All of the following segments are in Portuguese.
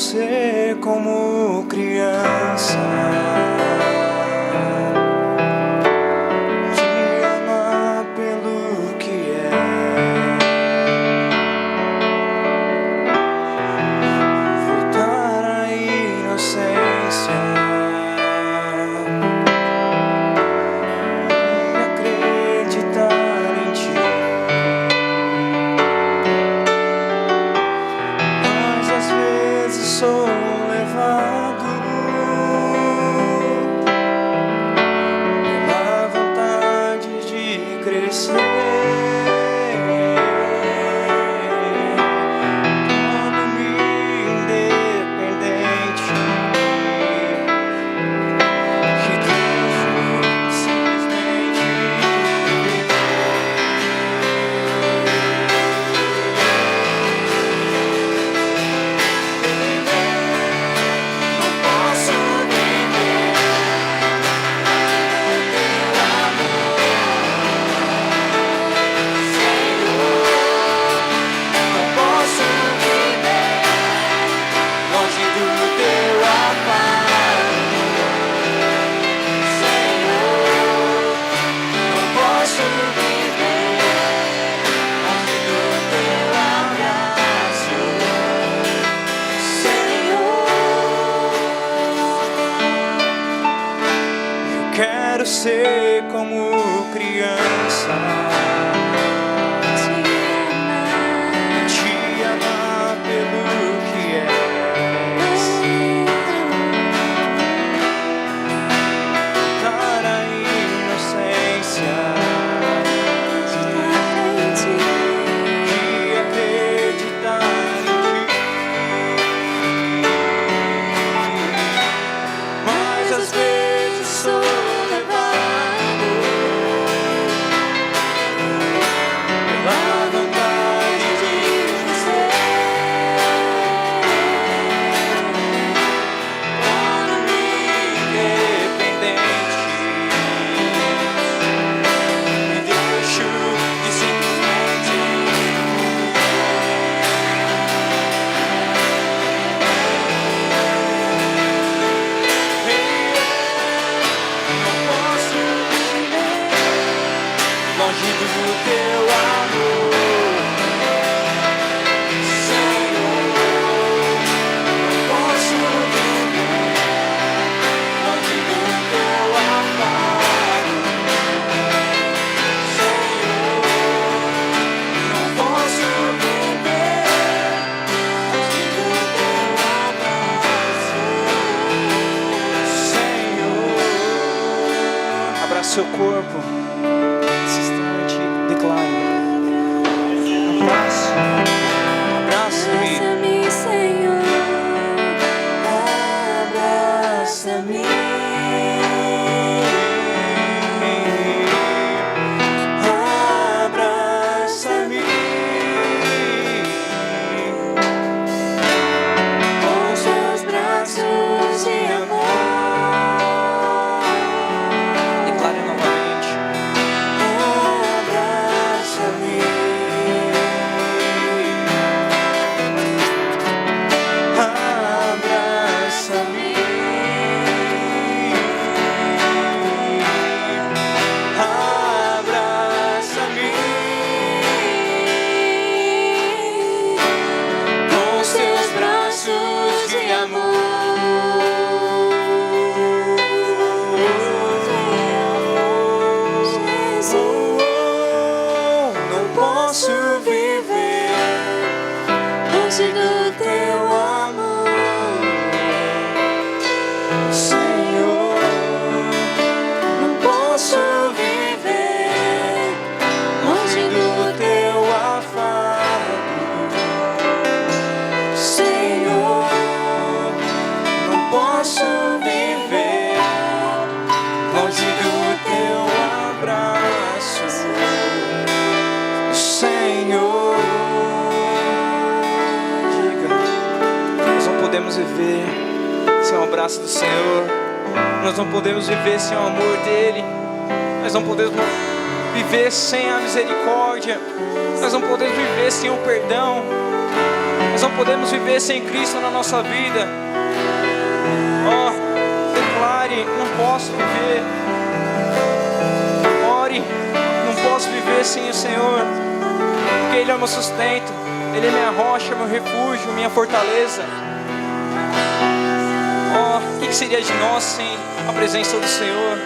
ser como criança, te amar pelo que é, voltar à inocência e acreditar em ti. Mas às vezes sou levado pela vontade de crescer, torno-me independente e deixo simplesmente quero ser como criança, te amar pelo que és, dar a inocência e acreditar em ti. Mas às vezes sou longe do teu amor, Senhor. Não posso viver longe do teu amparo, Senhor. Não posso viver longe do teu abraço, Senhor. Abraça seu corpo. Abraça-me, Senhor, abraça-me, abraça-me com seus braços de amor. Declare novamente. Abraça-me, longe do teu amor, Senhor, não posso viver longe do teu afado, Senhor. não posso viver longe do teu abraço, Senhor. Podemos viver sem o abraço do Senhor, nós não podemos viver sem o amor dele, nós não podemos viver sem a misericórdia, nós não podemos viver sem o perdão, Nós não podemos viver sem Cristo na nossa vida. Declare, não posso viver. Ore, não posso viver sem o Senhor, porque Ele é o meu sustento, Ele é minha rocha, meu refúgio, minha fortaleza. O que seria de nós sem a presença do Senhor?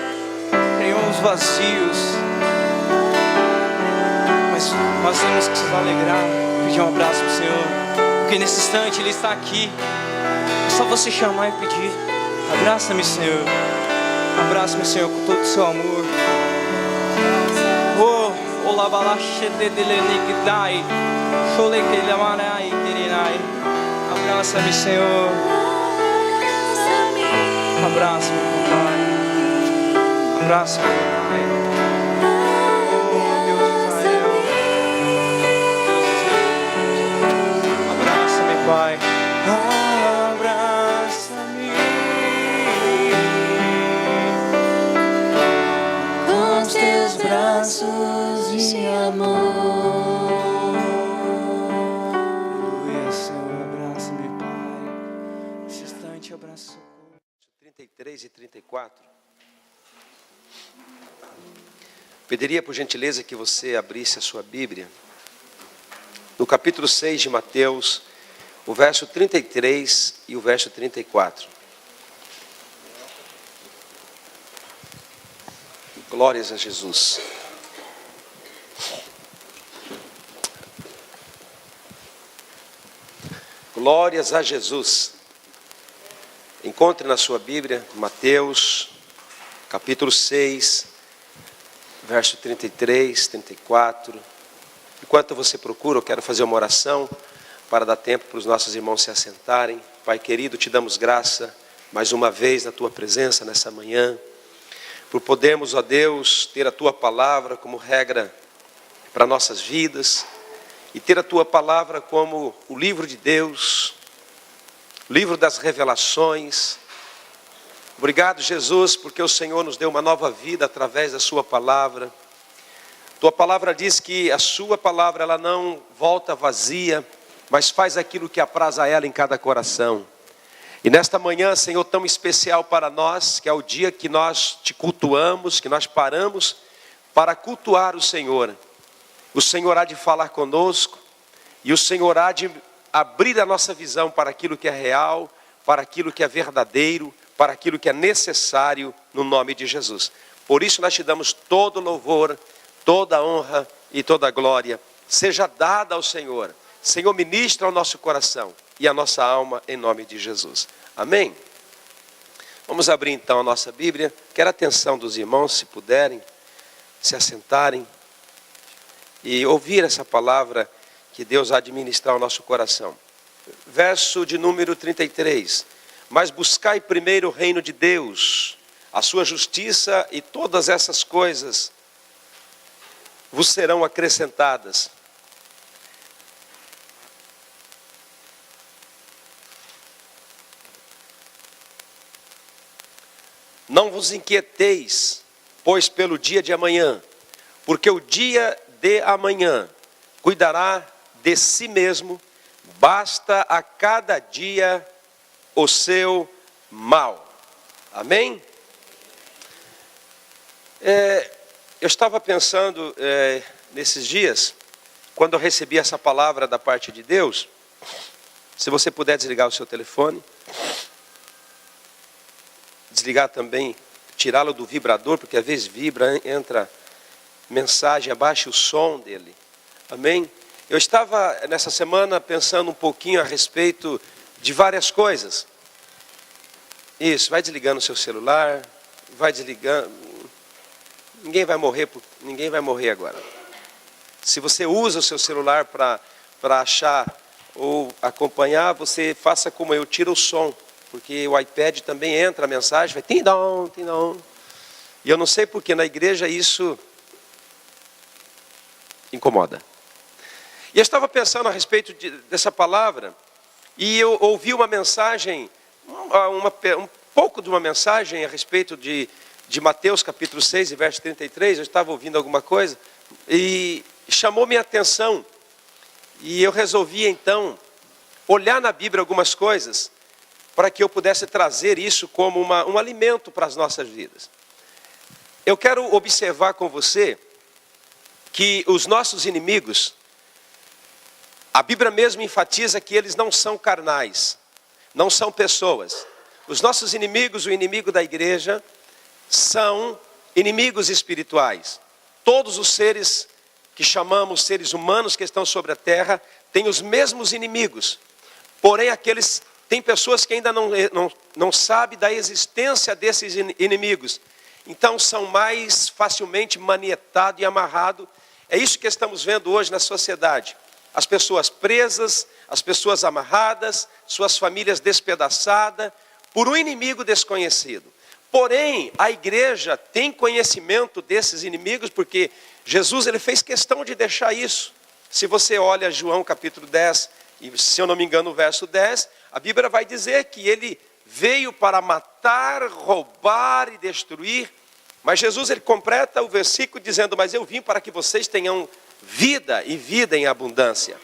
Seríamos vazios. Mas nós temos que nos alegrar, pedir um abraço para o Senhor, porque nesse instante Ele está aqui. É só você chamar e pedir: abraça-me, Senhor. Abraça-me, Senhor, com todo o seu amor. Abraça-me, Senhor. Abraça-me, papai. Abraça-me, papai. Oh, Deus de Israel. Abraça-me, Pai. Abraça-me com os teus braços de amor. Aleluia, Senhor. Abraça-me, Pai. Nesse instante, abraço. 33 e 34. Pediria por gentileza que você abrisse a sua Bíblia no capítulo 6 de Mateus, o verso 33 e o verso 34. Glórias a Jesus. Glórias a Jesus. Encontre na sua Bíblia, Mateus, capítulo 6, verso 33, 34. Enquanto você procura, eu quero fazer uma oração para dar tempo para os nossos irmãos se assentarem. Pai querido, te damos graça mais uma vez na tua presença nessa manhã, por podermos, ó Deus, ter a tua palavra como regra para nossas vidas e ter a tua palavra como o livro de Deus, livro das revelações. Obrigado, Jesus, porque o Senhor nos deu uma nova vida através da sua palavra. Tua palavra diz que a sua palavra, ela não volta vazia, mas faz aquilo que apraz a ela em cada coração. E nesta manhã, Senhor, tão especial para nós, que é o dia que nós te cultuamos, que nós paramos para cultuar o Senhor há de falar conosco, e o Senhor há de abrir a nossa visão para aquilo que é real, para aquilo que é verdadeiro, para aquilo que é necessário, no nome de Jesus. Por isso nós te damos todo louvor, toda honra e toda glória seja dada ao Senhor. Senhor, ministra ao nosso coração e a nossa alma, em nome de Jesus. Amém? Vamos abrir então a nossa Bíblia. Quero a atenção dos irmãos, se puderem, se assentarem e ouvir essa palavra que Deus há de ministrar ao nosso coração. Verso de número 33. Mas buscai primeiro o reino de Deus, a sua justiça, e todas essas coisas vos serão acrescentadas. Não vos inquieteis, pois pelo dia de amanhã, porque o dia de amanhã cuidará de si mesmo, basta a cada dia o seu mal. Amém? Eu estava pensando nesses dias, quando eu recebi essa palavra da parte de Deus. Se você puder desligar o seu telefone, desligar também, tirá-lo do vibrador, porque às vezes vibra, entra mensagem, abaixe o som dele. Amém? Eu estava nessa semana pensando um pouquinho a respeito de várias coisas. Isso, vai desligando o seu celular, vai desligando. Ninguém vai morrer agora. Se você usa o seu celular para achar ou acompanhar, você faça como eu, tira o som, porque o iPad também entra a mensagem, vai tim-dom, tim-dom. E eu não sei porque na igreja isso incomoda. E eu estava pensando a respeito dessa palavra, e eu ouvi uma mensagem, um pouco de uma mensagem a respeito de Mateus capítulo 6 e verso 33, eu estava ouvindo alguma coisa, e chamou minha atenção, e eu resolvi então olhar na Bíblia algumas coisas para que eu pudesse trazer isso como um alimento para as nossas vidas. Eu quero observar com você que os nossos inimigos, a Bíblia mesmo enfatiza que eles não são carnais, não são pessoas. Os nossos inimigos, o inimigo da igreja, são inimigos espirituais. Todos os seres que chamamos seres humanos que estão sobre a terra têm os mesmos inimigos. Porém, tem pessoas que ainda não sabem da existência desses inimigos. Então são mais facilmente manietados e amarrados. É isso que estamos vendo hoje na sociedade. As pessoas presas, as pessoas amarradas, suas famílias despedaçadas, por um inimigo desconhecido. Porém, a igreja tem conhecimento desses inimigos, porque Jesus ele fez questão de deixar isso. Se você olha João capítulo 10, e se eu não me engano o verso 10, a Bíblia vai dizer que ele veio para matar, roubar e destruir. Mas Jesus ele completa o versículo dizendo, mas eu vim para que vocês tenham vida e vida em abundância.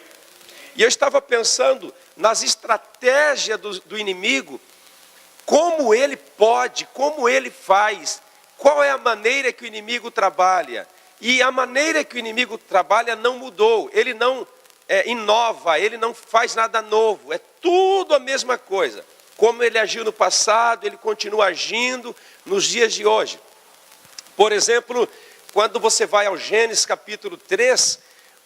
E eu estava pensando nas estratégias do inimigo, como ele pode, como ele faz, qual é a maneira que o inimigo trabalha. E a maneira que o inimigo trabalha não mudou, ele não inova, ele não faz nada novo, é tudo a mesma coisa. Como ele agiu no passado, ele continua agindo nos dias de hoje. Por exemplo, quando você vai ao Gênesis capítulo 3,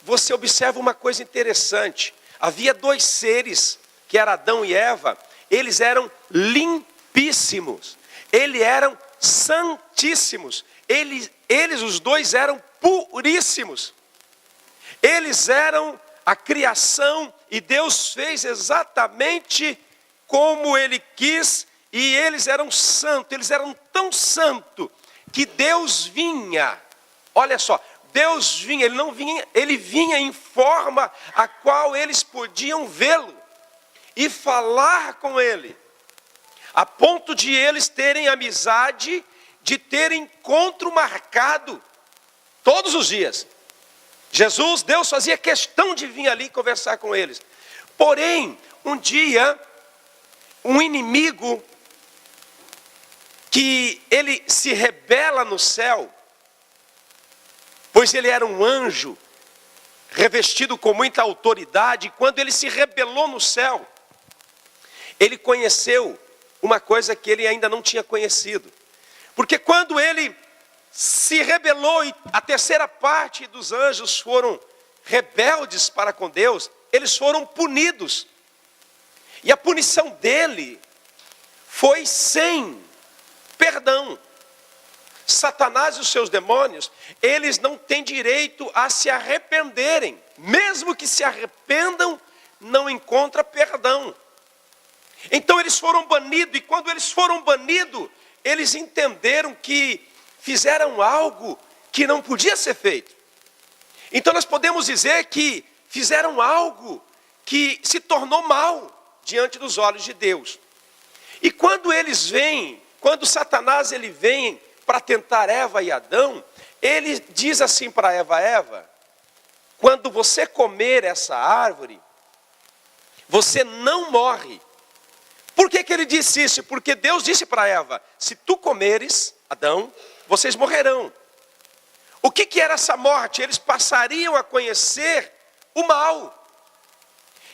você observa uma coisa interessante. Havia dois seres, que eram Adão e Eva, eles eram limpíssimos, eles eram santíssimos, eles os dois eram puríssimos, eles eram a criação e Deus fez exatamente como Ele quis e eles eram santos, eles eram tão santos que Deus vinha, olha só, Deus vinha, ele vinha em forma a qual eles podiam vê-lo e falar com Ele, a ponto de eles terem amizade, de ter encontro marcado todos os dias. Deus fazia questão de vir ali conversar com eles. Porém, um dia, um inimigo que ele se rebela no céu, pois ele era um anjo, revestido com muita autoridade, e quando ele se rebelou no céu, ele conheceu uma coisa que ele ainda não tinha conhecido. Porque quando ele se rebelou e a terceira parte dos anjos foram rebeldes para com Deus, eles foram punidos. E a punição dele foi sem perdão. Satanás e os seus demônios, eles não têm direito a se arrependerem. Mesmo que se arrependam, não encontra perdão. Então eles foram banidos, e quando eles foram banidos, eles entenderam que fizeram algo que não podia ser feito. Então nós podemos dizer que fizeram algo que se tornou mal diante dos olhos de Deus. E quando eles vêm, quando Satanás ele vem para tentar Eva e Adão, ele diz assim para Eva, quando você comer essa árvore, você não morre. Por que ele disse isso? Porque Deus disse para Eva, se tu comeres, Adão, vocês morrerão. O que era essa morte? Eles passariam a conhecer o mal.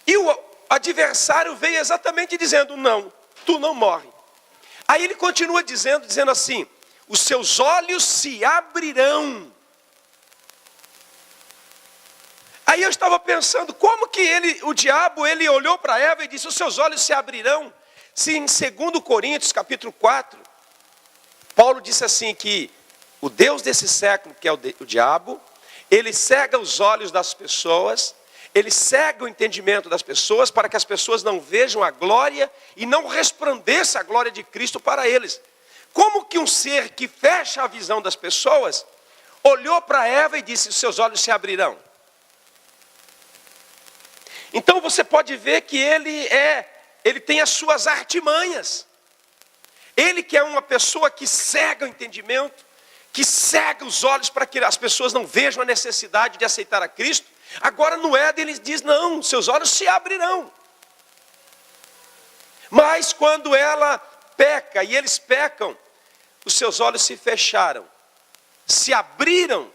E o adversário veio exatamente dizendo, não, tu não morre. Aí ele continua dizendo assim, os seus olhos se abrirão. Aí eu estava pensando, como que o diabo olhou para Eva e disse, os seus olhos se abrirão? Se em 2 Coríntios capítulo 4, Paulo disse assim que o Deus desse século, que é o diabo, ele cega os olhos das pessoas, ele cega o entendimento das pessoas para que as pessoas não vejam a glória e não resplandeça a glória de Cristo para eles. Como que um ser que fecha a visão das pessoas, olhou para Eva e disse, os seus olhos se abrirão? Então você pode ver que ele tem as suas artimanhas. Ele que é uma pessoa que cega o entendimento, que cega os olhos para que as pessoas não vejam a necessidade de aceitar a Cristo. Agora no Éden ele diz, não, seus olhos se abrirão. Mas quando ela peca e eles pecam, os seus olhos se fecharam, se abriram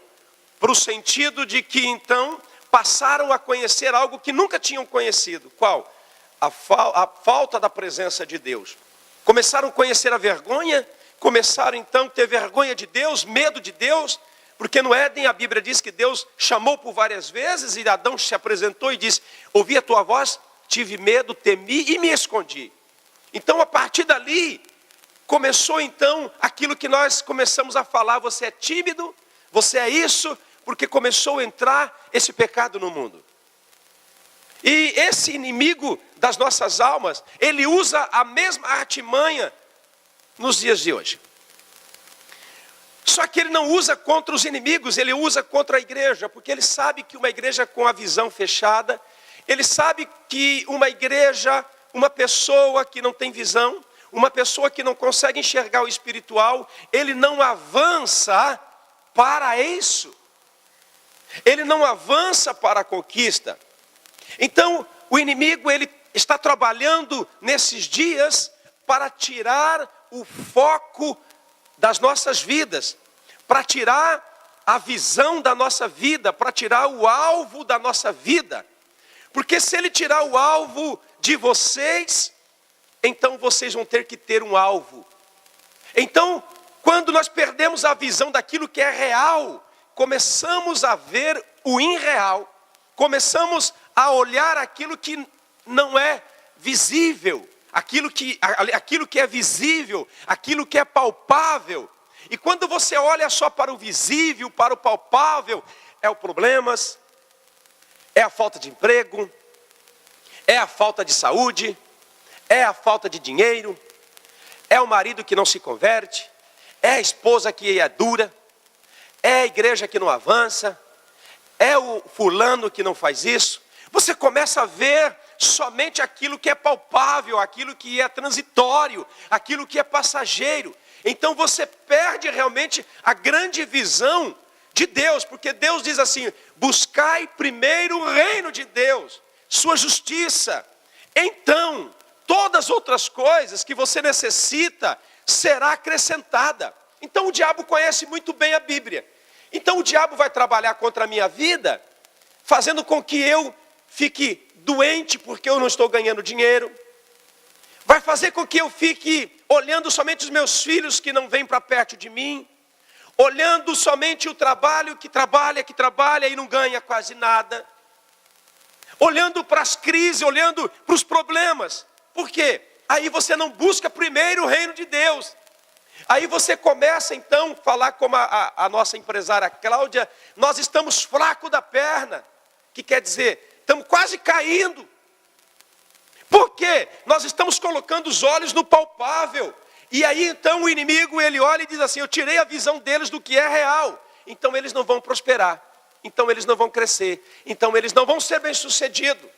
para o sentido de que então passaram a conhecer algo que nunca tinham conhecido. Qual? A falta da presença de Deus. Começaram a conhecer a vergonha, começaram então a ter vergonha de Deus, medo de Deus, porque no Éden a Bíblia diz que Deus chamou por várias vezes e Adão se apresentou e disse: ouvi a tua voz, tive medo, temi e me escondi. Então a partir dali começou então aquilo que nós começamos a falar: você é tímido, você é isso, porque começou a entrar esse pecado no mundo. E esse inimigo das nossas almas, ele usa a mesma artimanha nos dias de hoje. Só que ele não usa contra os inimigos, ele usa contra a igreja, porque ele sabe que uma igreja com a visão fechada, ele sabe que uma igreja, uma pessoa que não tem visão, uma pessoa que não consegue enxergar o espiritual, ele não avança para isso. Ele não avança para a conquista. Então, o inimigo, ele está trabalhando nesses dias para tirar o foco das nossas vidas, para tirar a visão da nossa vida, para tirar o alvo da nossa vida. Porque se ele tirar o alvo de vocês, então vocês vão ter que ter um alvo. Então, quando nós perdemos a visão daquilo que é real, começamos a ver o irreal, começamos a olhar aquilo que não é visível, aquilo que é visível, aquilo que é palpável. E quando você olha só para o visível, para o palpável, é os problemas, é a falta de emprego, é a falta de saúde, é a falta de dinheiro, é o marido que não se converte, é a esposa que é dura, é a igreja que não avança, é o fulano que não faz isso. Você começa a ver somente aquilo que é palpável, aquilo que é transitório, aquilo que é passageiro. Então você perde realmente a grande visão de Deus, porque Deus diz assim: buscai primeiro o reino de Deus, sua justiça. Então, todas as outras coisas que você necessita será acrescentada. Então o diabo conhece muito bem a Bíblia. Então o diabo vai trabalhar contra a minha vida, fazendo com que eu fique doente porque eu não estou ganhando dinheiro. Vai fazer com que eu fique olhando somente os meus filhos que não vêm para perto de mim. Olhando somente o trabalho que trabalha e não ganha quase nada. Olhando para as crises, olhando para os problemas. Por quê? Aí você não busca primeiro o reino de Deus. Aí você começa então a falar como a nossa empresária Cláudia: nós estamos fracos da perna. Que quer dizer, estamos quase caindo. Por quê? Nós estamos colocando os olhos no palpável. E aí então o inimigo, ele olha e diz assim: eu tirei a visão deles do que é real. Então eles não vão prosperar. Então eles não vão crescer. Então eles não vão ser bem-sucedidos.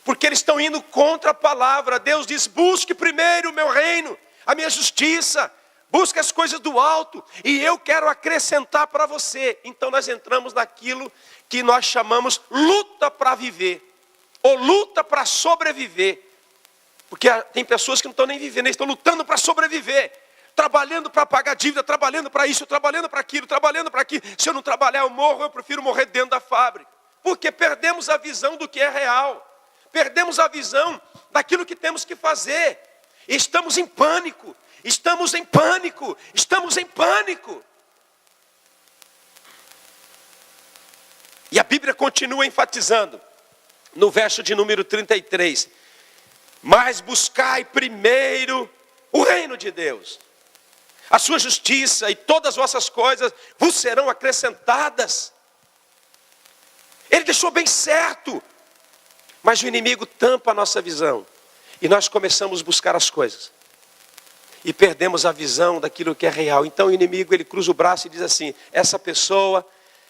Porque eles estão indo contra a palavra. Deus diz: busque primeiro o meu reino, a minha justiça. Busque as coisas do alto e eu quero acrescentar para você. Então nós entramos naquilo que nós chamamos luta para viver. Ou luta para sobreviver. Porque tem pessoas que não estão nem vivendo, eles estão lutando para sobreviver. Trabalhando para pagar dívida, trabalhando para isso, trabalhando para aquilo, trabalhando para aquilo. Se eu não trabalhar eu morro, eu prefiro morrer dentro da fábrica. Porque perdemos a visão do que é real. Perdemos a visão daquilo que temos que fazer. Estamos em pânico. Estamos em pânico, estamos em pânico. E a Bíblia continua enfatizando, no verso de número 33, mas buscai primeiro o reino de Deus, a sua justiça, e todas as vossas coisas vos serão acrescentadas. Ele deixou bem certo, mas o inimigo tampa a nossa visão, e nós começamos a buscar as coisas. E perdemos a visão daquilo que é real. Então o inimigo, ele cruza o braço e diz assim: essa pessoa,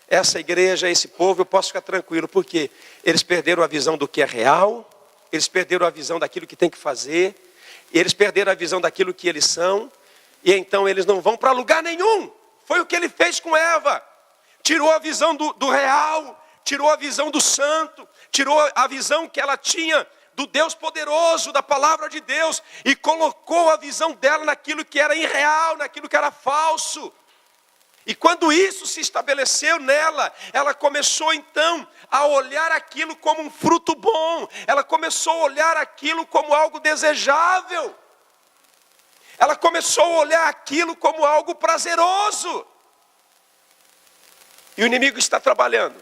essa igreja, esse povo, eu posso ficar tranquilo. Por quê? Eles perderam a visão do que é real. Eles perderam a visão daquilo que tem que fazer. Eles perderam a visão daquilo que eles são. E então eles não vão para lugar nenhum. Foi o que ele fez com Eva. Tirou a visão do real. Tirou a visão do santo. Tirou a visão que ela tinha do Deus poderoso, da palavra de Deus, e colocou a visão dela naquilo que era irreal, naquilo que era falso. E quando isso se estabeleceu nela, ela começou então a olhar aquilo como um fruto bom. Ela começou a olhar aquilo como algo desejável. Ela começou a olhar aquilo como algo prazeroso. E o inimigo está trabalhando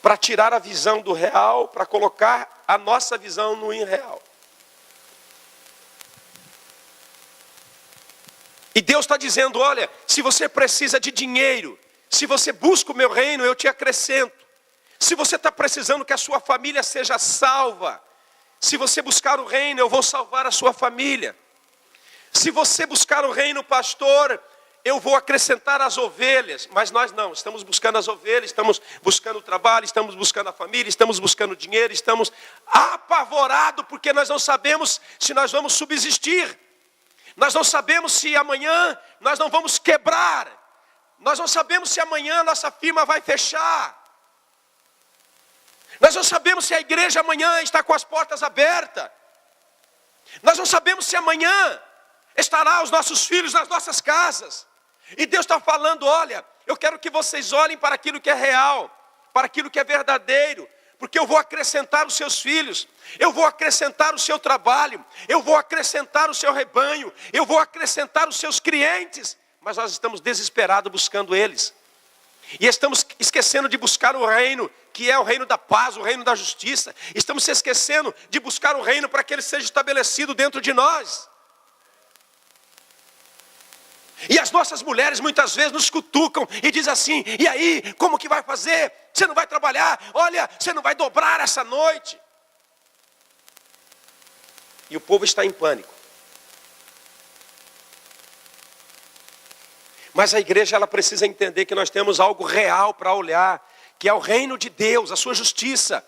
para tirar a visão do real, para colocar a nossa visão no irreal. E Deus está dizendo, olha, se você precisa de dinheiro, se você busca o meu reino, eu te acrescento. Se você está precisando que a sua família seja salva, se você buscar o reino, eu vou salvar a sua família. Se você buscar o reino, pastor, eu vou acrescentar as ovelhas. Mas nós não, estamos buscando as ovelhas, estamos buscando o trabalho, estamos buscando a família, estamos buscando dinheiro, estamos apavorados porque nós não sabemos se nós vamos subsistir. Nós não sabemos se amanhã nós não vamos quebrar. Nós não sabemos se amanhã nossa firma vai fechar. Nós não sabemos se a igreja amanhã está com as portas abertas. Nós não sabemos se amanhã estará os nossos filhos nas nossas casas. E Deus está falando, olha, eu quero que vocês olhem para aquilo que é real, para aquilo que é verdadeiro. Porque eu vou acrescentar os seus filhos, eu vou acrescentar o seu trabalho, eu vou acrescentar o seu rebanho, eu vou acrescentar os seus clientes. Mas nós estamos desesperados buscando eles. E estamos esquecendo de buscar o reino, que é o reino da paz, o reino da justiça. Estamos se esquecendo de buscar o reino para que ele seja estabelecido dentro de nós. E as nossas mulheres muitas vezes nos cutucam e dizem assim, e aí, como que vai fazer? Você não vai trabalhar? Olha, você não vai dobrar essa noite. E o povo está em pânico. Mas a igreja ela precisa entender que nós temos algo real para olhar, que é o reino de Deus, a sua justiça.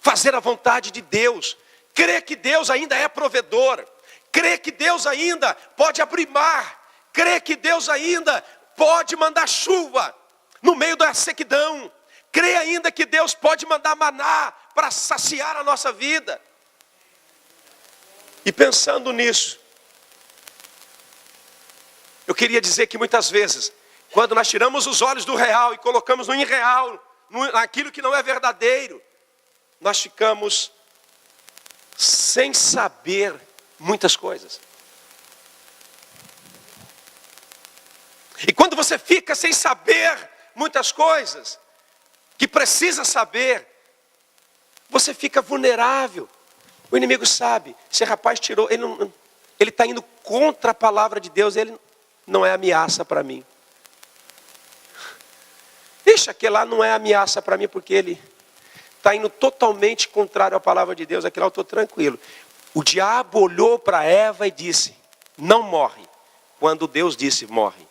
Fazer a vontade de Deus. Crer que Deus ainda é provedor. Crer que Deus ainda pode abrir mar. Crer que Deus ainda pode mandar chuva no meio da sequidão. Crer ainda que Deus pode mandar maná para saciar a nossa vida. E pensando nisso, eu queria dizer que muitas vezes, quando nós tiramos os olhos do real e colocamos no irreal, naquilo que não é verdadeiro, nós ficamos sem saber muitas coisas. E quando você fica sem saber muitas coisas, que precisa saber, você fica vulnerável. O inimigo sabe, esse rapaz tirou, ele está indo contra a palavra de Deus, ele não é ameaça para mim. Deixa que lá não é ameaça para mim, porque ele está indo totalmente contrário à palavra de Deus, aqui lá eu estou tranquilo. O diabo olhou para Eva e disse, não morre, quando Deus disse, morre.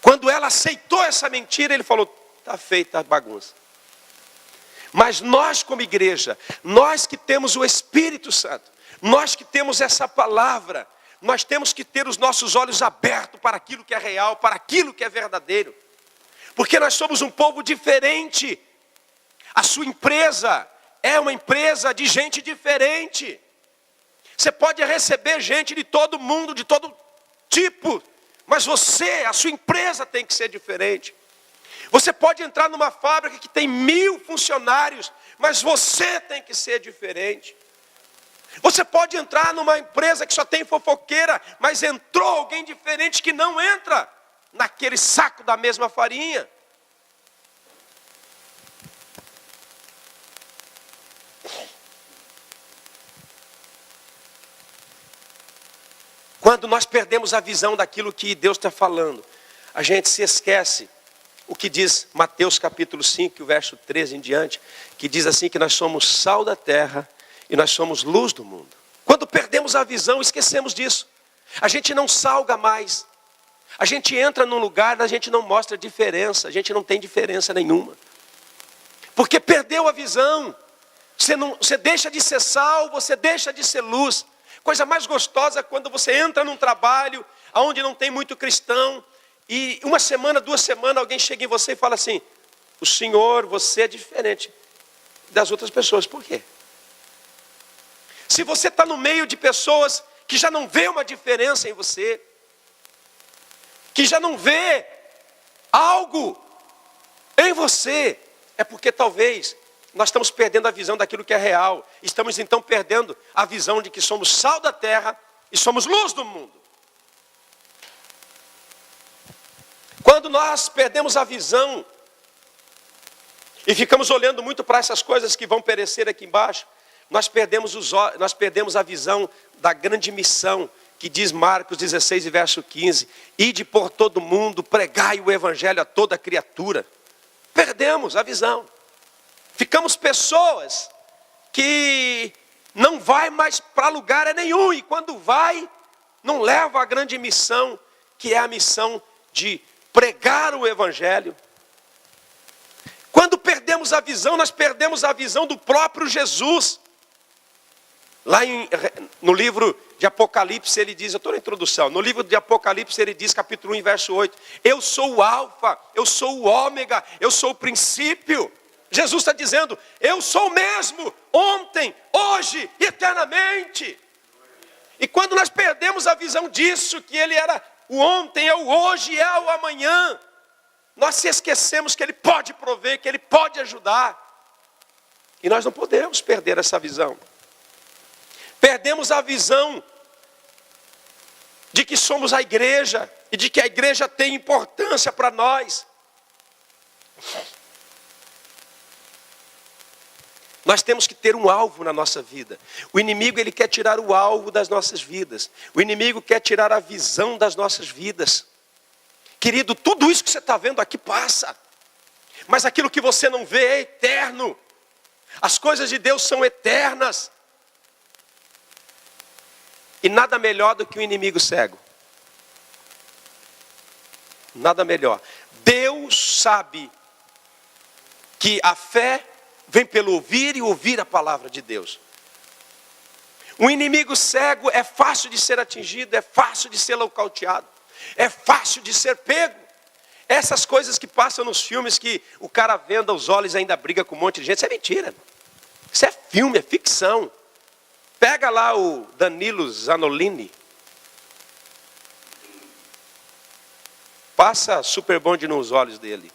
Quando ela aceitou essa mentira, ele falou, está feita a bagunça. Mas nós como igreja, nós que temos o Espírito Santo, nós que temos essa palavra, nós temos que ter os nossos olhos abertos para aquilo que é real, para aquilo que é verdadeiro. Porque nós somos um povo diferente. A sua empresa é uma empresa de gente diferente. Você pode receber gente de todo mundo, de todo tipo. Mas você, a sua empresa tem que ser diferente. Você pode entrar numa fábrica que tem 1000 funcionários, mas você tem que ser diferente. Você pode entrar numa empresa que só tem fofoqueira, mas entrou alguém diferente que não entra naquele saco da mesma farinha. Quando nós perdemos a visão daquilo que Deus está falando, a gente se esquece o que diz Mateus capítulo 5, o verso 13 em diante, que diz assim que nós somos sal da terra e nós somos luz do mundo. Quando perdemos a visão, esquecemos disso. A gente não salga mais. A gente entra num lugar, a gente não mostra diferença, a gente não tem diferença nenhuma. Porque perdeu a visão. Você deixa de ser sal, você deixa de ser luz. Coisa mais gostosa é quando você entra num trabalho onde não tem muito cristão e 1 semana, 2 semanas alguém chega em você e fala assim, o senhor, você é diferente. das outras pessoas. Por quê? Se você está no meio de pessoas que já não vê uma diferença em você, que já não vê algo em você, é porque talvez nós estamos perdendo a visão daquilo que é real. Estamos então perdendo a visão de que somos sal da terra e somos luz do mundo. Quando nós perdemos a visão e ficamos olhando muito para essas coisas que vão perecer aqui embaixo, nós perdemos a visão da grande missão que diz Marcos 16 e verso 15: ide por todo mundo, pregai o evangelho a toda criatura. Perdemos a visão. Ficamos pessoas que não vai mais para lugar nenhum, e quando vai, não leva a grande missão, que é a missão de pregar o evangelho. Quando perdemos a visão, nós perdemos a visão do próprio Jesus. Lá no livro de Apocalipse ele diz, eu estou na introdução, no livro de Apocalipse ele diz, capítulo 1, verso 8, eu sou o alfa, eu sou o ômega, eu sou o princípio. Jesus está dizendo, eu sou o mesmo, ontem, hoje e eternamente. E quando nós perdemos a visão disso, que ele era o ontem, é o hoje e é o amanhã, nós se esquecemos que ele pode prover, que ele pode ajudar. E nós não podemos perder essa visão. Perdemos a visão de que somos a igreja e de que a igreja tem importância para nós. Nós temos que ter um alvo na nossa vida. O inimigo, ele quer tirar o alvo das nossas vidas. O inimigo quer tirar a visão das nossas vidas. Querido, tudo isso que você está vendo aqui passa. Mas aquilo que você não vê é eterno. As coisas de Deus são eternas. E nada melhor do que um inimigo cego. Nada melhor. Deus sabe que a fé vem pelo ouvir e ouvir a palavra de Deus. Um inimigo cego é fácil de ser atingido, é fácil de ser nocauteado, é fácil de ser pego. Essas coisas que passam nos filmes, que o cara venda os olhos e ainda briga com um monte de gente, isso é mentira. Isso é filme, é ficção. Pega lá o Danilo Zanolini. Passa super bonde nos olhos dele.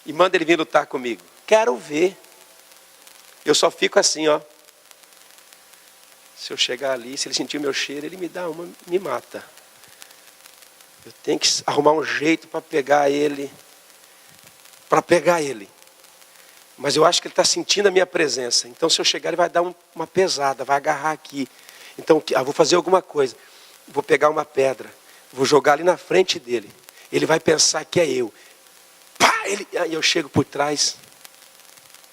E manda ele vir lutar comigo. Quero ver. Eu só fico assim, ó. Se eu chegar ali, se ele sentir o meu cheiro, ele me dá uma, me mata. Eu tenho que arrumar um jeito para pegar ele. Para pegar ele. Mas eu acho que ele está sentindo a minha presença. Então se eu chegar, ele vai dar uma pesada, vai agarrar aqui. Então vou fazer alguma coisa. Vou pegar uma pedra. Vou jogar ali na frente dele. Ele vai pensar que é eu. Pá! Aí eu chego por trás.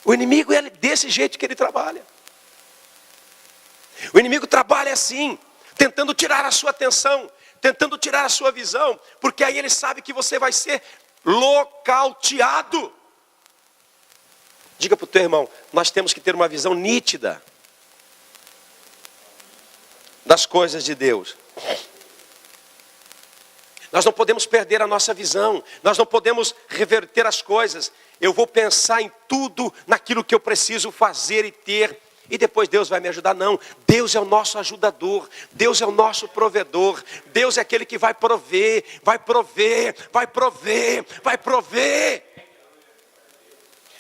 O inimigo é desse jeito que ele trabalha. O inimigo trabalha assim, tentando tirar a sua atenção, tentando tirar a sua visão, porque aí ele sabe que você vai ser nocauteado. Diga para o teu irmão, nós temos que ter uma visão nítida das coisas de Deus. Nós não podemos perder a nossa visão, nós não podemos reverter as coisas. Eu vou pensar em tudo, naquilo que eu preciso fazer e ter, e depois Deus vai me ajudar. Não, Deus é o nosso ajudador, Deus é o nosso provedor, Deus é aquele que vai prover, vai prover, vai prover, vai prover.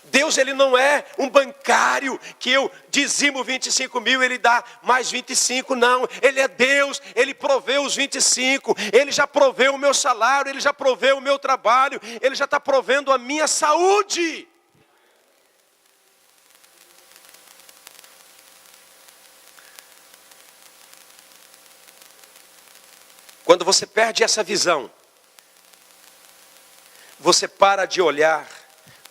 Deus, ele não é um bancário que eu dizimo 25 mil, ele dá mais 25, não. Ele é Deus, ele proveu os 25, ele já proveu o meu salário, ele já proveu o meu trabalho, ele já está provendo a minha saúde. Quando você perde essa visão, você para de olhar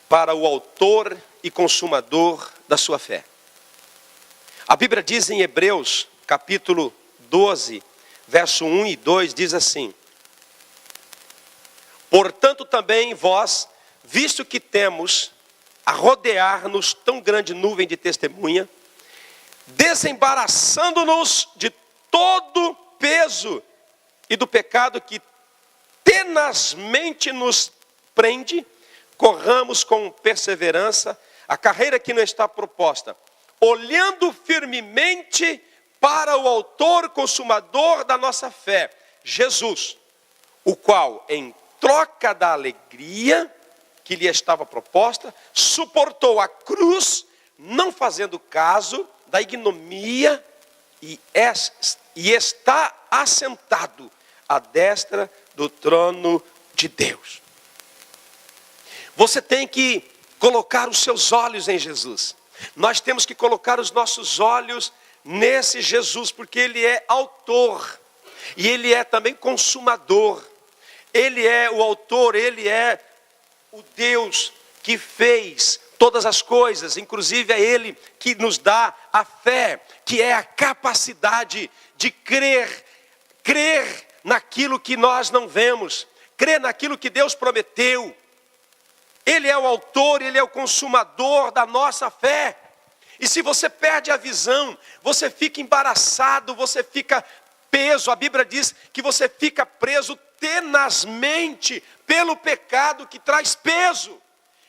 para o autor e consumador da sua fé. A Bíblia diz em Hebreus, capítulo 12, verso 1 e 2, diz assim: portanto também vós, visto que temos a rodear-nos tão grande nuvem de testemunha, desembaraçando-nos de todo peso e do pecado que tenazmente nos prende, corramos com perseverança A carreira que não está proposta. Olhando firmemente para o autor consumador da nossa fé, Jesus, o qual, em troca da alegria que lhe estava proposta, suportou a cruz, não fazendo caso da ignomia, e está assentado à destra do trono de Deus. Você tem que colocar os seus olhos em Jesus. Nós temos que colocar os nossos olhos nesse Jesus, porque Ele é autor, e Ele é também consumador. Ele é o autor, Ele é o Deus que fez todas as coisas, inclusive é Ele que nos dá a fé, que é a capacidade de crer naquilo que nós não vemos, crer naquilo que Deus prometeu. Ele é o autor, Ele é o consumador da nossa fé. E se você perde a visão, você fica embaraçado, você fica preso. A Bíblia diz que você fica preso tenazmente pelo pecado que traz peso.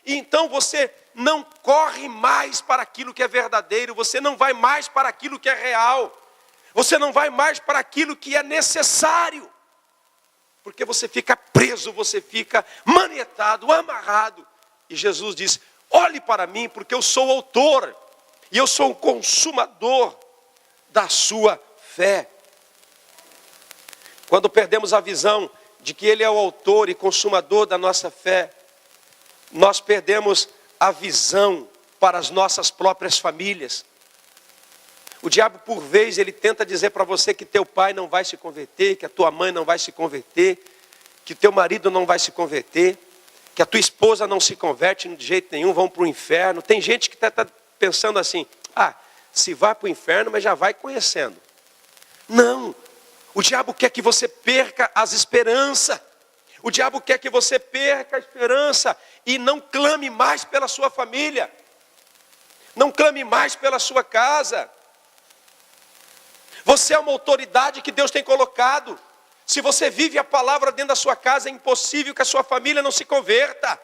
E então você não corre mais para aquilo que é verdadeiro, você não vai mais para aquilo que é real, você não vai mais para aquilo que é necessário, porque você fica preso, você fica manietado, amarrado. E Jesus diz: olhe para mim, porque eu sou o autor, e eu sou o consumador da sua fé. Quando perdemos a visão de que Ele é o autor e consumador da nossa fé, nós perdemos a visão para as nossas próprias famílias. O diabo, por vez, ele tenta dizer para você que teu pai não vai se converter, que a tua mãe não vai se converter, que teu marido não vai se converter, que a tua esposa não se converte de jeito nenhum, vão para o inferno. Tem gente que está pensando assim: se vai para o inferno, mas já vai conhecendo. Não, o diabo quer que você perca as esperanças. O diabo quer que você perca a esperança e não clame mais pela sua família, não clame mais pela sua casa. Você é uma autoridade que Deus tem colocado. Se você vive a palavra dentro da sua casa, é impossível que a sua família não se converta.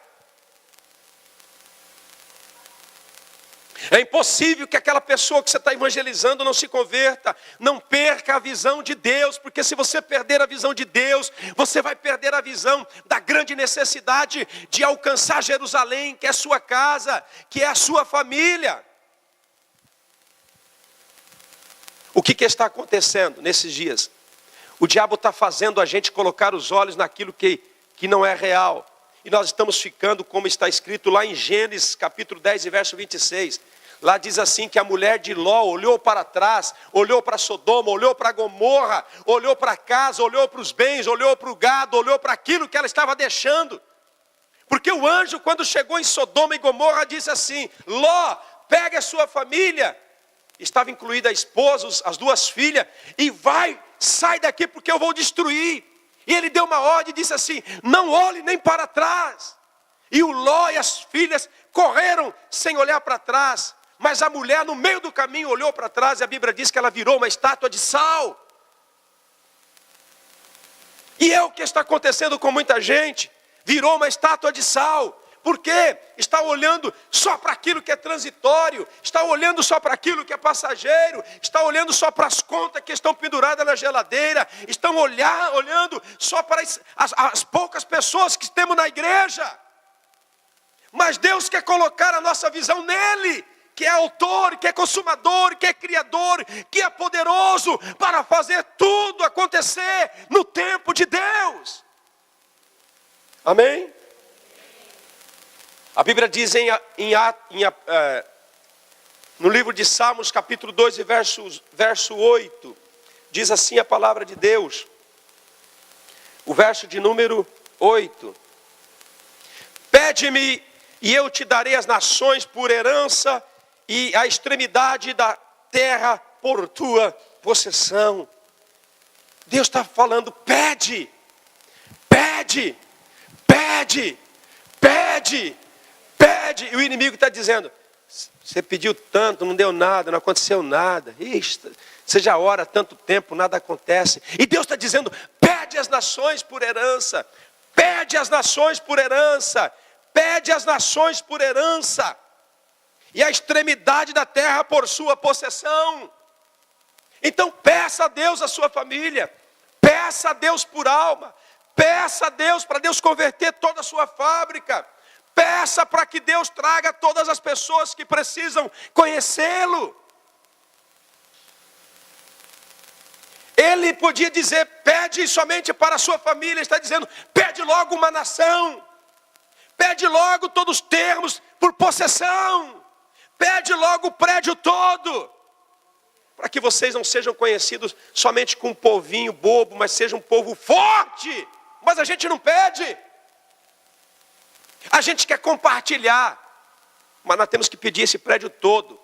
É impossível que aquela pessoa que você está evangelizando não se converta. Não perca a visão de Deus, porque se você perder a visão de Deus, você vai perder a visão da grande necessidade de alcançar Jerusalém, que é a sua casa, que é a sua família. O que está acontecendo nesses dias? O diabo está fazendo a gente colocar os olhos naquilo que não é real. E nós estamos ficando, como está escrito lá em Gênesis capítulo 10 e verso 26. Lá diz assim que a mulher de Ló olhou para trás, olhou para Sodoma, olhou para Gomorra, olhou para a casa, olhou para os bens, olhou para o gado, olhou para aquilo que ela estava deixando. Porque o anjo, quando chegou em Sodoma e Gomorra, disse assim: Ló, pegue a sua família, estava incluída a esposa, as duas filhas, e sai daqui porque eu vou destruir. E ele deu uma ordem e disse assim: não olhe nem para trás. E o Ló e as filhas correram sem olhar para trás. Mas a mulher no meio do caminho olhou para trás e a Bíblia diz que ela virou uma estátua de sal. E é o que está acontecendo com muita gente. Virou uma estátua de sal. Por quê? Está olhando só para aquilo que é transitório, está olhando só para aquilo que é passageiro, está olhando só para as contas que estão penduradas na geladeira, estão olhando só para as poucas pessoas que temos na igreja. Mas Deus quer colocar a nossa visão nele, que é autor, que é consumador, que é criador, que é poderoso para fazer tudo acontecer no tempo de Deus. Amém? A Bíblia diz no livro de Salmos, capítulo 2, e verso 8, diz assim a palavra de Deus, o verso de número 8: pede-me e eu te darei as nações por herança e a extremidade da terra por tua possessão. Deus está falando: pede, pede, pede, pede. Pede, e o inimigo está dizendo: você pediu tanto, não deu nada, não aconteceu nada. Você já ora há tanto tempo, nada acontece. E Deus está dizendo: pede as nações por herança, pede as nações por herança, pede as nações por herança. e a extremidade da terra por sua possessão. Então peça a Deus a sua família, peça a Deus por alma, peça a Deus para Deus converter toda a sua fábrica, peça para que Deus traga todas as pessoas que precisam conhecê-lo. Ele podia dizer, pede somente para a sua família, ele está dizendo, pede logo uma nação, pede logo todos os termos por possessão, pede logo o prédio todo, para que vocês não sejam conhecidos somente com um povinho bobo, mas seja um povo forte. Mas a gente não pede, a gente quer compartilhar, mas nós temos que pedir esse prédio todo.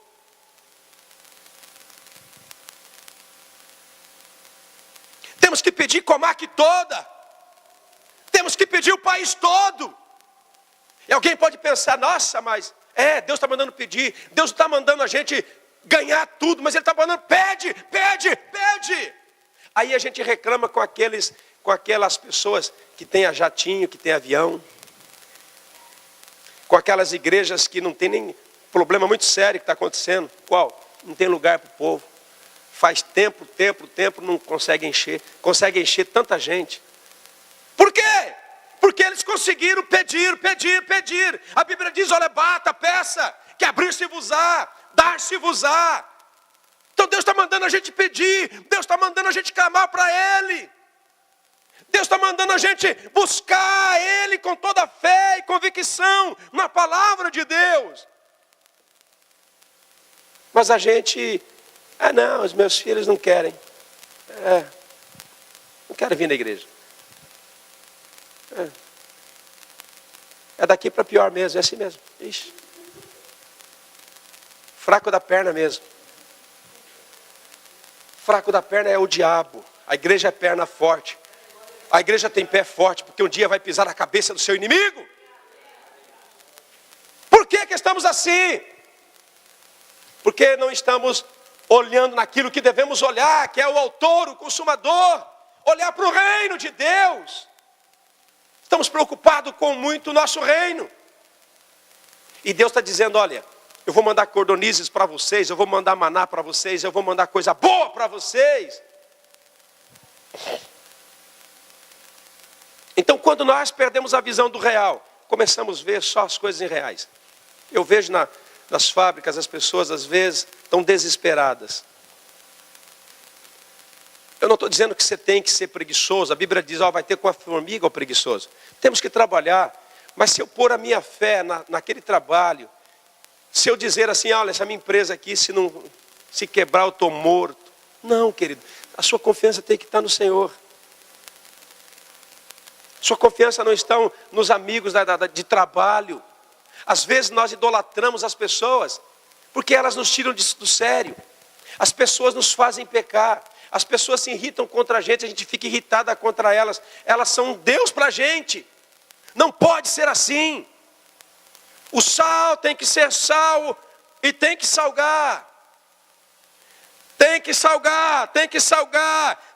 Temos que pedir Comac toda, temos que pedir o país todo. E alguém pode pensar, nossa, mas Deus está mandando pedir, Deus está mandando a gente ganhar tudo, mas Ele está mandando, pede, pede, pede. Aí a gente reclama com aquelas pessoas que têm a jatinho, que têm avião, com aquelas igrejas que não tem nem problema muito sério que está acontecendo. Qual? Não tem lugar para o povo. Faz tempo, não consegue encher tanta gente. Por quê? Porque eles conseguiram pedir. A Bíblia diz, olha, bata, peça, que abrir-se-vos-á, dar-se-vos-á. Então Deus está mandando a gente pedir, Deus está mandando a gente clamar para Ele. Deus está mandando a gente buscar Ele com toda a fé e convicção na palavra de Deus. Mas a gente, não, os meus filhos não querem. Não quero vir na igreja. É daqui para pior mesmo, é assim mesmo. Ixi. Fraco da perna mesmo. Fraco da perna é o diabo. A igreja é perna forte. A igreja tem pé forte, porque um dia vai pisar na cabeça do seu inimigo. Por que estamos assim? Porque não estamos olhando naquilo que devemos olhar, que é o autor, o consumador. Olhar para o reino de Deus. Estamos preocupados com muito o nosso reino. E Deus está dizendo, olha, eu vou mandar cordonizes para vocês, eu vou mandar maná para vocês, eu vou mandar coisa boa para vocês. Então, quando nós perdemos a visão do real, começamos a ver só as coisas irreais. Eu vejo nas fábricas, as pessoas às vezes estão desesperadas. Eu não estou dizendo que você tem que ser preguiçoso. A Bíblia diz, vai ter com a formiga o preguiçoso. Temos que trabalhar. Mas se eu pôr a minha fé naquele trabalho, se eu dizer assim, olha, essa minha empresa aqui, se quebrar eu estou morto. Não, querido, a sua confiança tem que estar no Senhor. Sua confiança não está nos amigos de trabalho. Às vezes nós idolatramos as pessoas, porque elas nos tiram do sério. As pessoas nos fazem pecar. As pessoas se irritam contra a gente fica irritada contra elas. Elas são Deus para a gente. Não pode ser assim. O sal tem que ser sal e tem que salgar. Tem que salgar.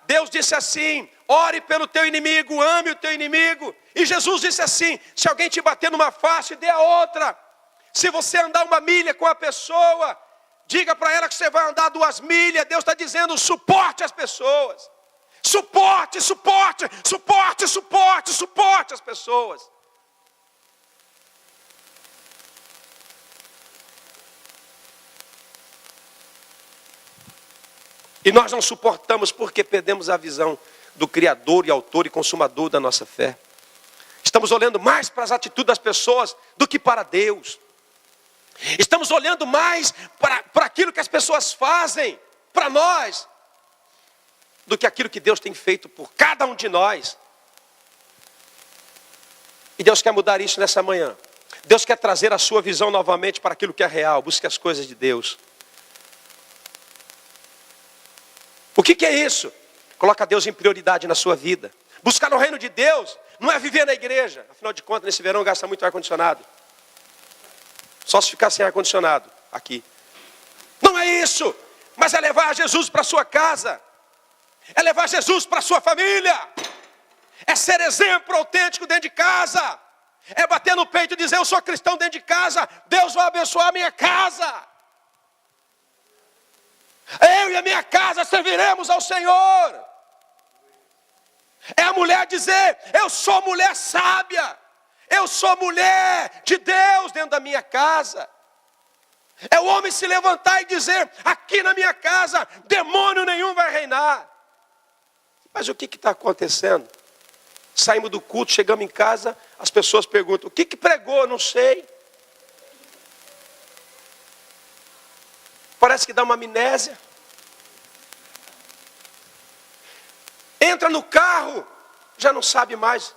Deus disse assim, ore pelo teu inimigo, ame o teu inimigo. E Jesus disse assim, se alguém te bater numa face, dê a outra. Se você andar 1 milha com a pessoa, diga para ela que você vai andar 2 milhas. Deus está dizendo, suporte as pessoas. Suporte as pessoas. E nós não suportamos porque perdemos a visão do Criador e Autor e Consumador da nossa fé. Estamos olhando mais para as atitudes das pessoas do que para Deus. Estamos olhando mais para aquilo que as pessoas fazem para nós do que aquilo que Deus tem feito por cada um de nós. E Deus quer mudar isso nessa manhã. Deus quer trazer a sua visão novamente para aquilo que é real. Busque as coisas de Deus. O que é isso? Coloca Deus em prioridade na sua vida. Buscar no reino de Deus não é viver na igreja. Afinal de contas, nesse verão gasta muito ar-condicionado. Só se ficar sem ar-condicionado aqui. Não é isso. Mas é levar Jesus para a sua casa. É levar Jesus para a sua família. É ser exemplo autêntico dentro de casa. É bater no peito e dizer, eu sou cristão dentro de casa, Deus vai abençoar a minha casa. Eu e a minha casa serviremos ao Senhor. É a mulher dizer, eu sou mulher sábia, eu sou mulher de Deus dentro da minha casa. É o homem se levantar e dizer, aqui na minha casa, demônio nenhum vai reinar. Mas o que está acontecendo? Saímos do culto, chegamos em casa, as pessoas perguntam, o que pregou? Não sei. Parece que dá uma amnésia. Entra no carro, já não sabe mais.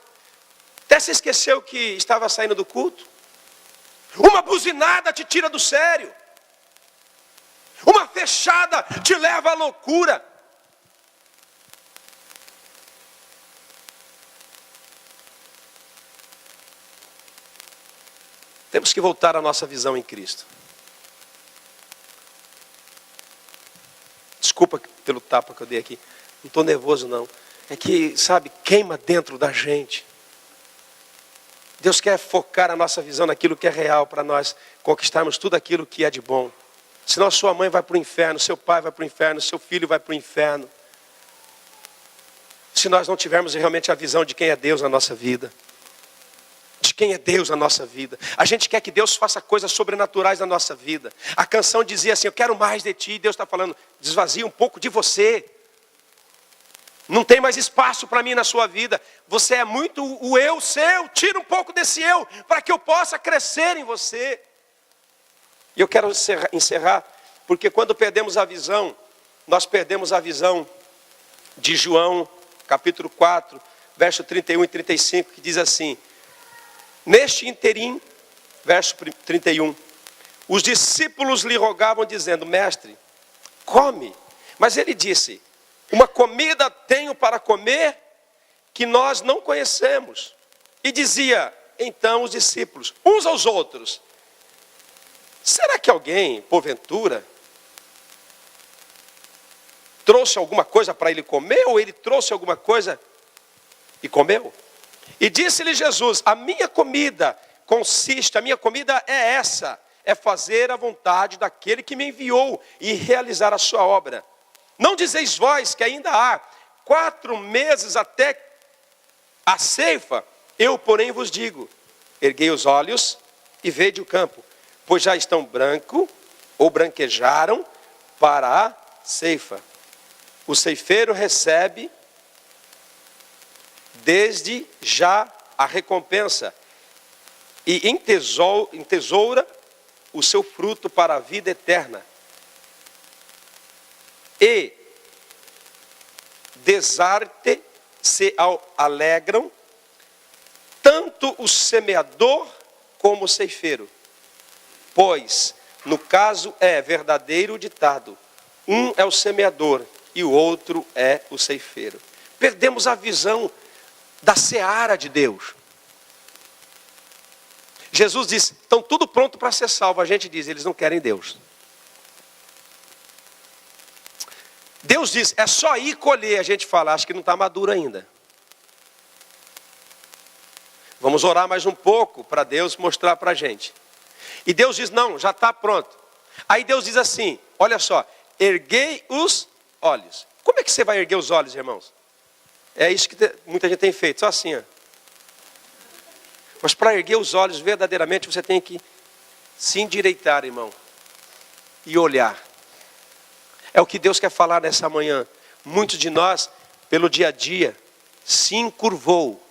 Até se esqueceu que estava saindo do culto. Uma buzinada te tira do sério. Uma fechada te leva à loucura. Temos que voltar à nossa visão em Cristo. Desculpa pelo tapa que eu dei aqui. Não estou nervoso não. É que, sabe, queima dentro da gente. Deus quer focar a nossa visão naquilo que é real para nós conquistarmos tudo aquilo que é de bom. Senão sua mãe vai para o inferno, seu pai vai para o inferno, seu filho vai para o inferno. Se nós não tivermos realmente a visão de quem é Deus na nossa vida. De quem é Deus na nossa vida. A gente quer que Deus faça coisas sobrenaturais na nossa vida. A canção dizia assim, eu quero mais de ti. E Deus está falando, desvazia um pouco de você. Não tem mais espaço para mim na sua vida. Você é muito o eu seu. Tira um pouco desse eu para que eu possa crescer em você. E eu quero encerrar, porque quando perdemos a visão, nós perdemos a visão de João, capítulo 4, verso 31 e 35, que diz assim, neste interim, verso 31, os discípulos lhe rogavam dizendo, mestre, come. Mas ele disse, uma comida tenho para comer que nós não conhecemos. E dizia, então, os discípulos, uns aos outros, será que alguém, porventura, trouxe alguma coisa para ele comer? Ou ele trouxe alguma coisa e comeu? E disse-lhe Jesus, a minha comida é essa, é fazer a vontade daquele que me enviou e realizar a sua obra. Não dizeis vós que ainda há 4 meses até a ceifa? Eu, porém, vos digo, erguei os olhos e vede o campo, pois já estão branco ou branquejaram para a ceifa. O ceifeiro recebe desde já a recompensa e entesoura o seu fruto para a vida eterna. E desarte se alegram tanto o semeador como o ceifeiro. Pois, no caso é verdadeiro o ditado, um é o semeador e o outro é o ceifeiro. Perdemos a visão da seara de Deus. Jesus disse, estão tudo pronto para ser salvo. A gente diz, eles não querem Deus. Deus diz, é só ir colher. A gente fala, acho que não está maduro ainda. Vamos orar mais um pouco para Deus mostrar para a gente. E Deus diz, não, já está pronto. Aí Deus diz assim, olha só, erguei os olhos. Como é que você vai erguer os olhos, irmãos? É isso que muita gente tem feito, só assim, ó. Mas para erguer os olhos verdadeiramente, você tem que se endireitar, irmão. E olhar. É o que Deus quer falar nessa manhã. Muitos de nós, pelo dia a dia, se encurvou.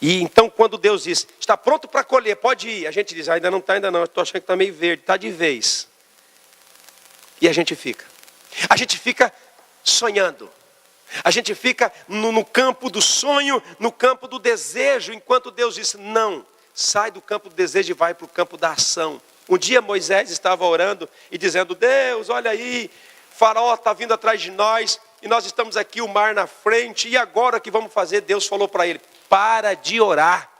E então quando Deus diz, está pronto para colher, pode ir. A gente diz, ainda não está, ainda não. Estou achando que está meio verde, está de vez. E a gente fica. A gente fica sonhando. A gente fica no campo do sonho, no campo do desejo, enquanto Deus diz, não, sai do campo do desejo e vai para o campo da ação. Um dia Moisés estava orando e dizendo, Deus, olha aí, Faraó está vindo atrás de nós, e nós estamos aqui, o mar na frente, e agora o que vamos fazer? Deus falou para ele, para de orar.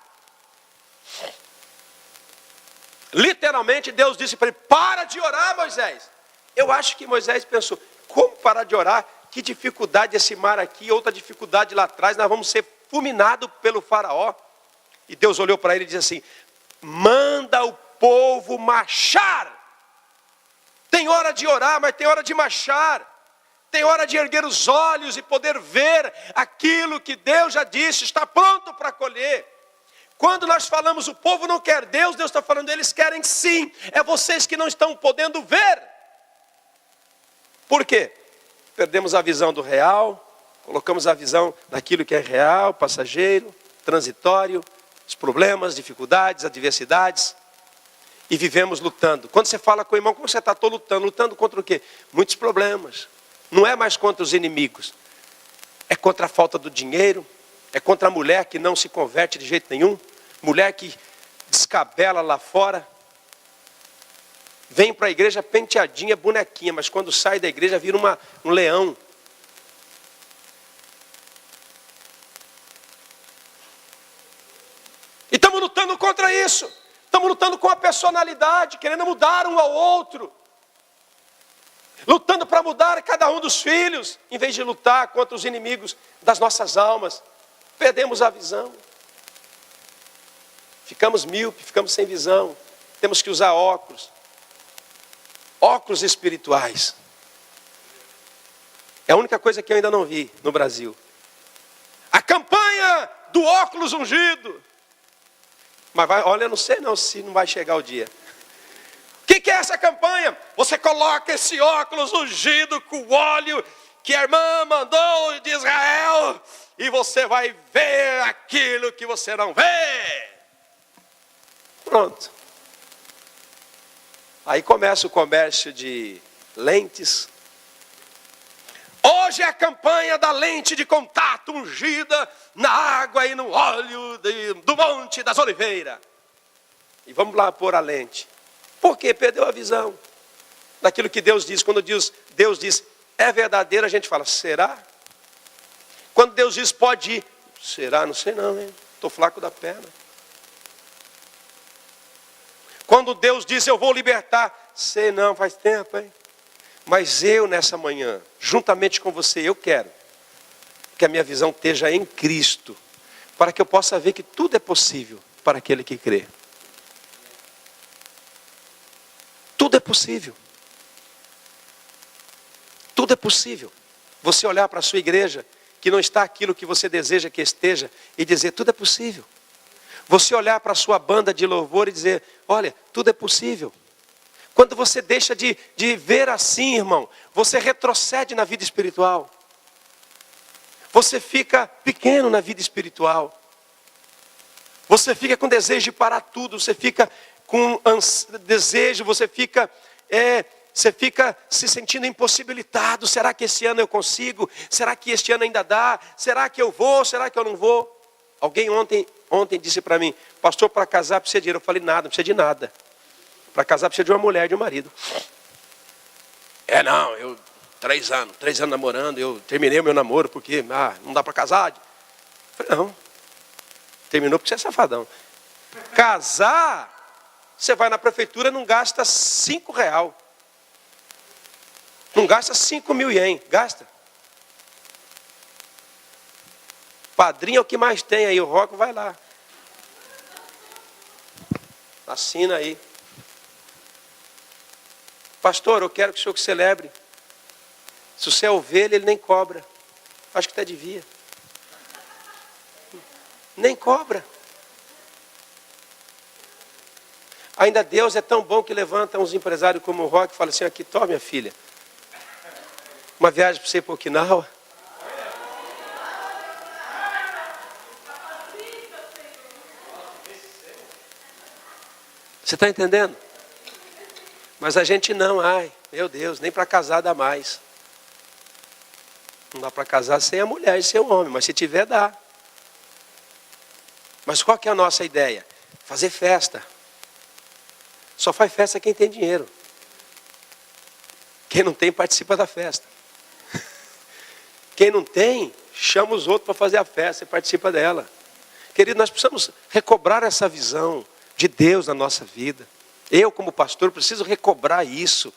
Literalmente Deus disse para ele, para de orar, Moisés. Eu acho que Moisés pensou, como parar de orar? Que dificuldade esse mar aqui, outra dificuldade lá atrás, nós vamos ser fulminados pelo Faraó. E Deus olhou para ele e disse assim: manda o povo marchar. Tem hora de orar, mas tem hora de marchar. Tem hora de erguer os olhos e poder ver aquilo que Deus já disse, está pronto para colher. Quando nós falamos o povo não quer Deus, Deus está falando, eles querem sim. É vocês que não estão podendo ver. Por quê? Perdemos a visão do real, colocamos a visão daquilo que é real, passageiro, transitório, os problemas, dificuldades, adversidades, e vivemos lutando. Quando você fala com o irmão, como você está? Estou lutando. Lutando contra o quê? Muitos problemas. Não é mais contra os inimigos. É contra a falta do dinheiro. É contra a mulher que não se converte de jeito nenhum. Mulher que descabela lá fora. Vem para a igreja penteadinha, bonequinha. Mas quando sai da igreja vira um leão. E estamos lutando contra isso. Estamos lutando com a personalidade, querendo mudar um ao outro. Lutando para mudar cada um dos filhos, em vez de lutar contra os inimigos das nossas almas. Perdemos a visão. Ficamos míopes, ficamos sem visão. Temos que usar óculos. Óculos espirituais. É a única coisa que eu ainda não vi no Brasil. A campanha do óculos ungido. Mas olha, eu não sei não se não vai chegar o dia. O que é essa campanha? Você coloca esse óculos ungido com óleo que a irmã mandou de Israel e você vai ver aquilo que você não vê. Pronto. Aí começa o comércio de lentes. Hoje é a campanha da lente de contato ungida na água e no óleo do Monte das Oliveiras. E vamos lá pôr a lente. Por quê? Perdeu a visão daquilo que Deus diz. Quando Deus diz, é verdadeiro, a gente fala, será? Quando Deus diz, pode ir, será? Não sei não, hein? Estou flaco da perna. Quando Deus diz, eu vou libertar, sei não, faz tempo, hein? Mas eu nessa manhã, juntamente com você, eu quero que a minha visão esteja em Cristo, para que eu possa ver que tudo é possível para aquele que crê. Tudo é possível. Tudo é possível. Você olhar para a sua igreja, que não está aquilo que você deseja que esteja, e dizer, tudo é possível. Você olhar para a sua banda de louvor e dizer, olha, tudo é possível. Quando você deixa de ver assim, irmão, você retrocede na vida espiritual. Você fica pequeno na vida espiritual. Você fica com desejo de parar tudo, você fica com desejo, você fica se sentindo impossibilitado. Será que esse ano eu consigo? Será que este ano ainda dá? Será que eu vou? Será que eu não vou? Alguém ontem disse para mim, pastor, para casar precisa de dinheiro. Eu falei, nada, não precisa de nada. Para casar precisa de uma mulher e de um marido. Não, eu 3 anos namorando, eu terminei o meu namoro porque não dá para casar. Eu falei, não, terminou porque você é safadão. Casar, você vai na prefeitura, não gasta R$5. Não gasta 5 mil ien, gasta. Padrinho é o que mais tem aí, o Roco vai lá. Assina aí. Pastor, eu quero que o senhor celebre. Se você é ovelha, ele nem cobra. Acho que até devia. Nem cobra. Ainda Deus é tão bom que levanta uns empresários como o Roque e fala assim, aqui, toma minha filha. Uma viagem para você ir para Okinawa. Você está entendendo? Mas a gente não, meu Deus, nem para casar dá mais. Não dá para casar sem a mulher e sem o homem, mas se tiver dá. Mas qual que é a nossa ideia? Fazer festa. Só faz festa quem tem dinheiro. Quem não tem participa da festa. Quem não tem, chama os outros para fazer a festa e participa dela. Querido, nós precisamos recobrar essa visão de Deus na nossa vida. Eu, como pastor, preciso recobrar isso,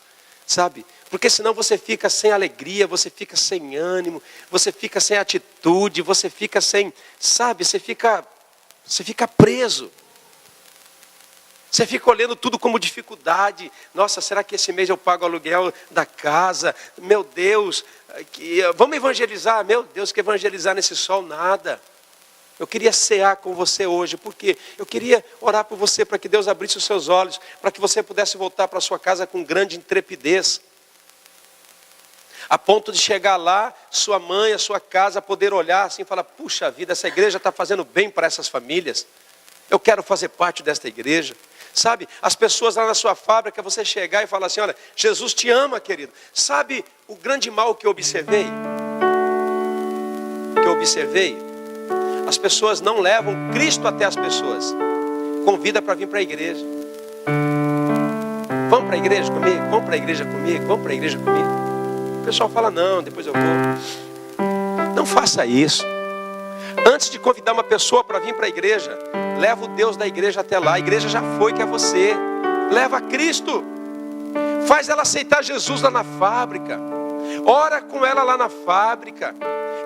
sabe? Porque senão você fica sem alegria, você fica sem ânimo, você fica sem atitude, você fica sem, sabe? Você fica Você fica preso. Você fica olhando tudo como dificuldade. Nossa, será que esse mês eu pago o aluguel da casa? Meu Deus, vamos evangelizar? Meu Deus, que evangelizar nesse sol nada. Eu queria cear com você hoje, porque eu queria orar por você para que Deus abrisse os seus olhos, para que você pudesse voltar para sua casa com grande intrepidez. A ponto de chegar lá, sua mãe, a sua casa, poder olhar assim e falar, puxa vida, essa igreja está fazendo bem para essas famílias. Eu quero fazer parte desta igreja. Sabe, as pessoas lá na sua fábrica, você chegar e falar assim, olha, Jesus te ama, querido. Sabe o grande mal que eu observei? As pessoas não levam Cristo até as pessoas. Convida para vir para a igreja. Vamos para a igreja comigo? Vamos para a igreja comigo? Vamos para a igreja comigo? O pessoal fala, não, depois eu vou. Não faça isso. Antes de convidar uma pessoa para vir para a igreja, leva o Deus da igreja até lá. A igreja já foi, que é você. Leva Cristo. Faz ela aceitar Jesus lá na fábrica. Ora com ela lá na fábrica.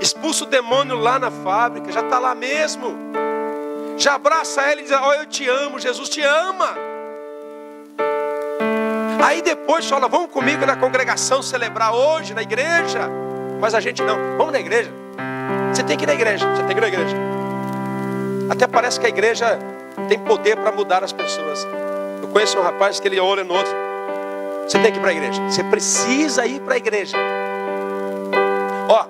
Expulsa o demônio lá na fábrica. Já está lá mesmo. Já abraça ela e diz, oh, eu te amo, Jesus te ama. Aí depois fala, vamos comigo na congregação celebrar hoje na igreja. Mas a gente não, vamos na igreja. Você tem que ir na igreja, você tem que ir na igreja. Até parece que a igreja tem poder para mudar as pessoas. Eu conheço um rapaz que ele olha no outro. Você tem que ir para a igreja. Você precisa ir para a igreja. Ó,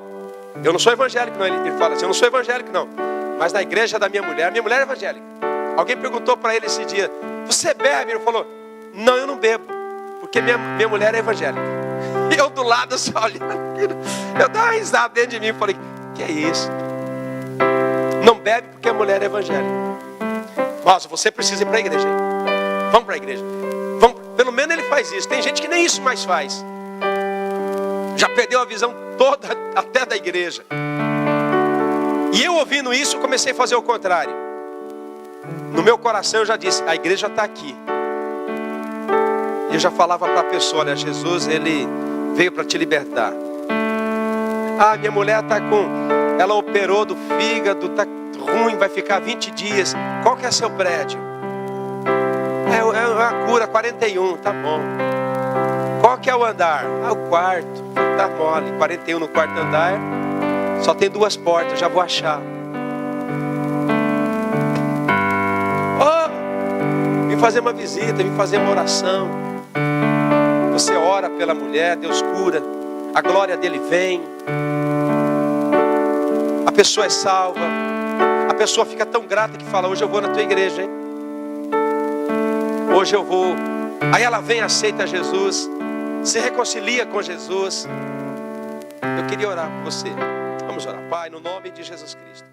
eu não sou evangélico não. Ele fala assim, eu não sou evangélico não. Mas na igreja da minha mulher é evangélica. Alguém perguntou para ele esse dia, você bebe? Ele falou, não, eu não bebo. Porque minha mulher é evangélica. E eu do lado só olhando aquilo. Eu dava uma risada dentro de mim e falei, que é isso? Não bebe porque a mulher é evangélica. Nossa, você precisa ir para a igreja. Hein? Vamos para a igreja. Vamos. Pelo menos ele faz isso. Tem gente que nem isso mais faz. Já perdeu a visão toda até da igreja. E eu ouvindo isso, comecei a fazer o contrário. No meu coração eu já disse, a igreja está aqui. E eu já falava para a pessoa, olha, Jesus, ele veio para te libertar. Ah, minha mulher está ela operou do fígado, está ruim, vai ficar 20 dias. Qual que é seu prédio? É a cura, 41, tá bom. Qual que é o andar? Ah, o quarto, tá mole, 41 no quarto andar. Só tem 2 portas, já vou achar. Oh, vim fazer uma visita, vim fazer uma oração. Você ora pela mulher, Deus cura. A glória dele vem. A pessoa é salva. A pessoa fica tão grata que fala, hoje eu vou na tua igreja, hein? Hoje eu vou. Aí ela vem, aceita Jesus, se reconcilia com Jesus. Eu queria orar por você. Vamos orar. Pai, no nome de Jesus Cristo.